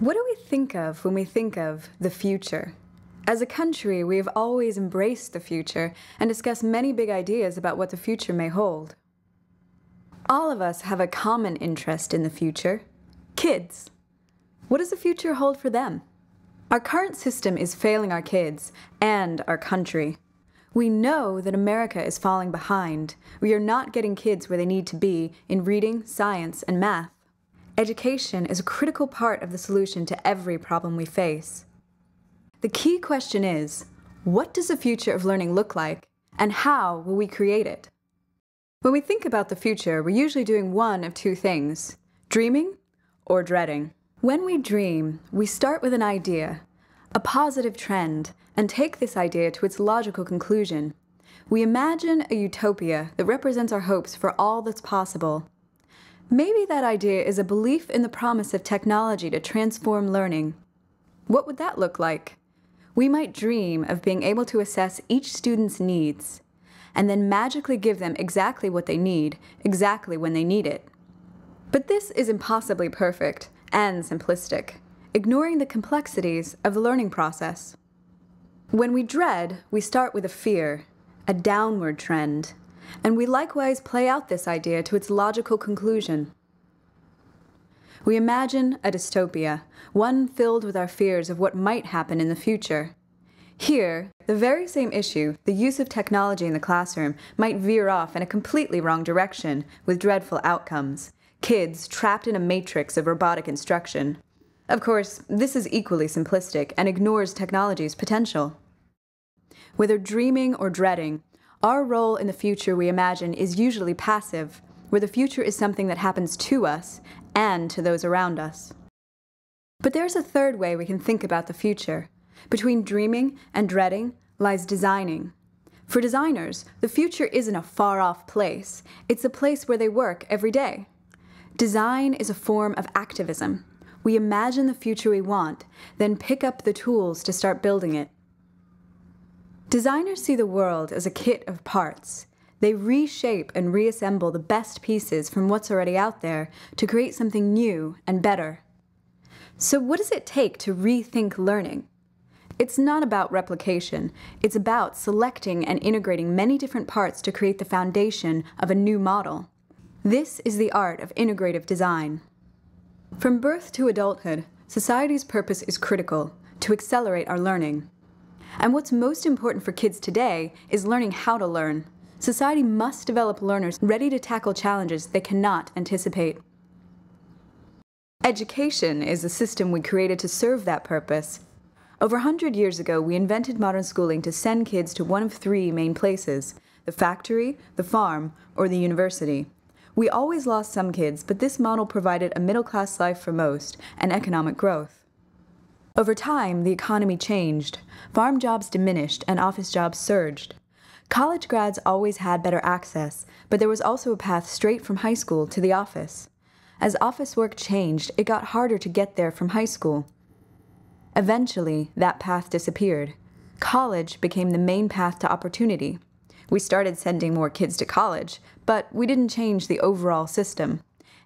What do we think of when we think of the future? As a country, we have always embraced the future and discussed many big ideas about what the future may hold. All of us have a common interest in the future: kids. What does the future hold for them? Our current system is failing our kids and our country. We know that America is falling behind. We are not getting kids where they need to be in reading, science, and math. Education is a critical part of the solution to every problem we face. The key question is, what does the future of learning look like, and how will we create it? When we think about the future, we're usually doing one of two things: dreaming or dreading. When we dream, we start with an idea, a positive trend, and take this idea to its logical conclusion. We imagine a utopia that represents our hopes for all that's possible. Maybe that idea is a belief in the promise of technology to transform learning. What would that look like? We might dream of being able to assess each student's needs, and then magically give them exactly what they need, exactly when they need it. But this is impossibly perfect and simplistic, ignoring the complexities of the learning process. When we dread, we start with a fear, a downward trend, and we likewise play out this idea to its logical conclusion. We imagine a dystopia, one filled with our fears of what might happen in the future. Here, the very same issue, the use of technology in the classroom, might veer off in a completely wrong direction with dreadful outcomes. Kids trapped in a matrix of robotic instruction. Of course, this is equally simplistic and ignores technology's potential. Whether dreaming or dreading, our role in the future we imagine is usually passive, where the future is something that happens to us and to those around us. But there's a third way we can think about the future. Between dreaming and dreading lies designing. For designers, the future isn't a far-off place. It's a place where they work every day. Design is a form of activism. We imagine the future we want, then pick up the tools to start building it. Designers see the world as a kit of parts. They reshape and reassemble the best pieces from what's already out there to create something new and better. So what does it take to rethink learning? It's not about replication. It's about selecting and integrating many different parts to create the foundation of a new model. This is the art of integrative design. From birth to adulthood, society's purpose is critical: to accelerate our learning. And what's most important for kids today is learning how to learn. Society must develop learners ready to tackle challenges they cannot anticipate. Education is the system we created to serve that purpose. Over 100 years ago, we invented modern schooling to send kids to one of three main places: the factory, the farm, or the university. We always lost some kids, but this model provided a middle-class life for most and economic growth. Over time, the economy changed. Farm jobs diminished and office jobs surged. College grads always had better access, but there was also a path straight from high school to the office. As office work changed, it got harder to get there from high school. Eventually, that path disappeared. College became the main path to opportunity. We started sending more kids to college, but we didn't change the overall system.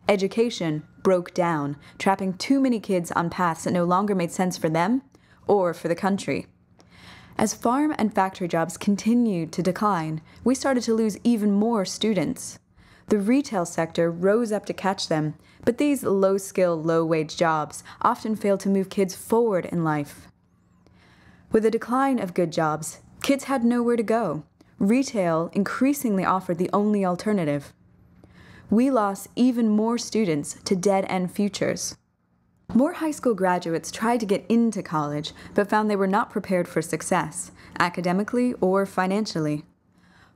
Education broke down, trapping too many kids on paths that no longer made sense for them or for the country. As farm and factory jobs continued to decline, we started to lose even more students. The retail sector rose up to catch them, but these low-skill, low-wage jobs often failed to move kids forward in life. With the decline of good jobs, kids had nowhere to go. Retail increasingly offered the only alternative. We lost even more students to dead-end futures. More high school graduates tried to get into college, but found they were not prepared for success, academically or financially.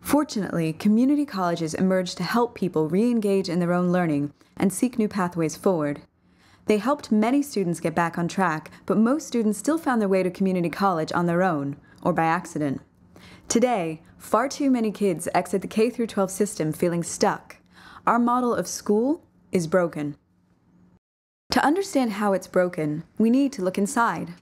Fortunately, community colleges emerged to help people re-engage in their own learning and seek new pathways forward. They helped many students get back on track, but most students still found their way to community college on their own, or by accident. Today, far too many kids exit the K-12 system feeling stuck. Our model of school is broken. To understand how it's broken, we need to look inside.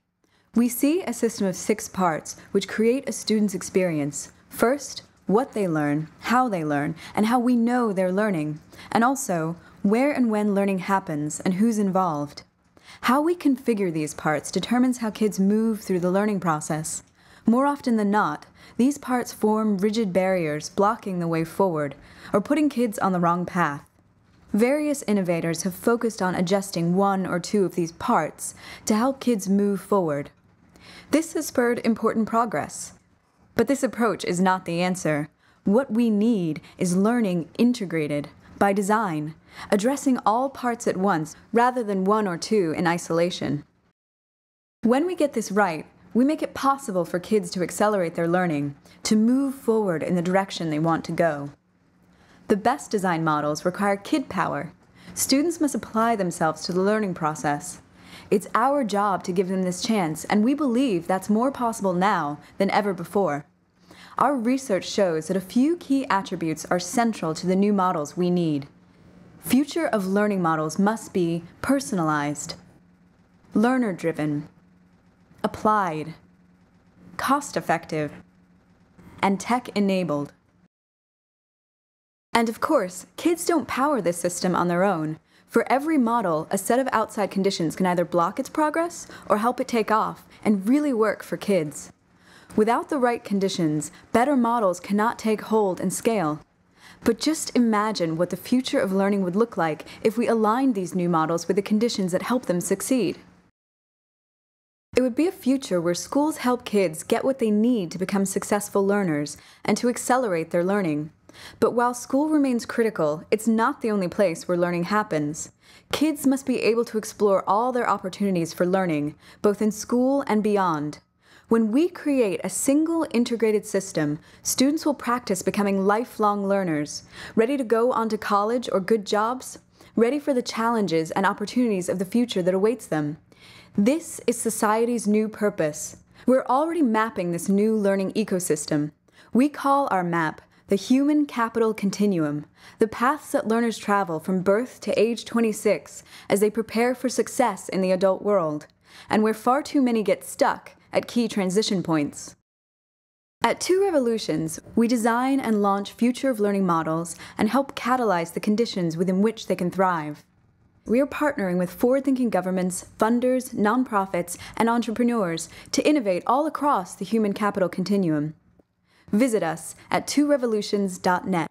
We see a system of 6 parts which create a student's experience. First, what they learn, and how we know they're learning, and also where and when learning happens and who's involved. How we configure these parts determines how kids move through the learning process. More often than not, these parts form rigid barriers blocking the way forward, or putting kids on the wrong path. Various innovators have focused on adjusting one or two of these parts to help kids move forward. This has spurred important progress. But this approach is not the answer. What we need is learning integrated, by design, addressing all parts at once rather than one or two in isolation. When we get this right, we make it possible for kids to accelerate their learning, to move forward in the direction they want to go. The best design models require kid power. Students must apply themselves to the learning process. It's our job to give them this chance, and we believe that's more possible now than ever before. Our research shows that a few key attributes are central to the new models we need. Future of learning models must be personalized, learner-driven, applied, cost-effective, and tech-enabled. And of course, kids don't power this system on their own. For every model, a set of outside conditions can either block its progress or help it take off and really work for kids. Without the right conditions, better models cannot take hold and scale. But just imagine what the future of learning would look like if we aligned these new models with the conditions that help them succeed. It would be a future where schools help kids get what they need to become successful learners and to accelerate their learning. But while school remains critical, it's not the only place where learning happens. Kids must be able to explore all their opportunities for learning, both in school and beyond. When we create a single integrated system, students will practice becoming lifelong learners, ready to go on to college or good jobs, ready for the challenges and opportunities of the future that awaits them. This is society's new purpose. We're already mapping this new learning ecosystem. We call our map the Human Capital Continuum, the paths that learners travel from birth to age 26 as they prepare for success in the adult world, and where far too many get stuck at key transition points. At Two Revolutions, we design and launch future of learning models and help catalyze the conditions within which they can thrive. We are partnering with forward-thinking governments, funders, nonprofits, and entrepreneurs to innovate all across the human capital continuum. Visit us at tworevolutions.net.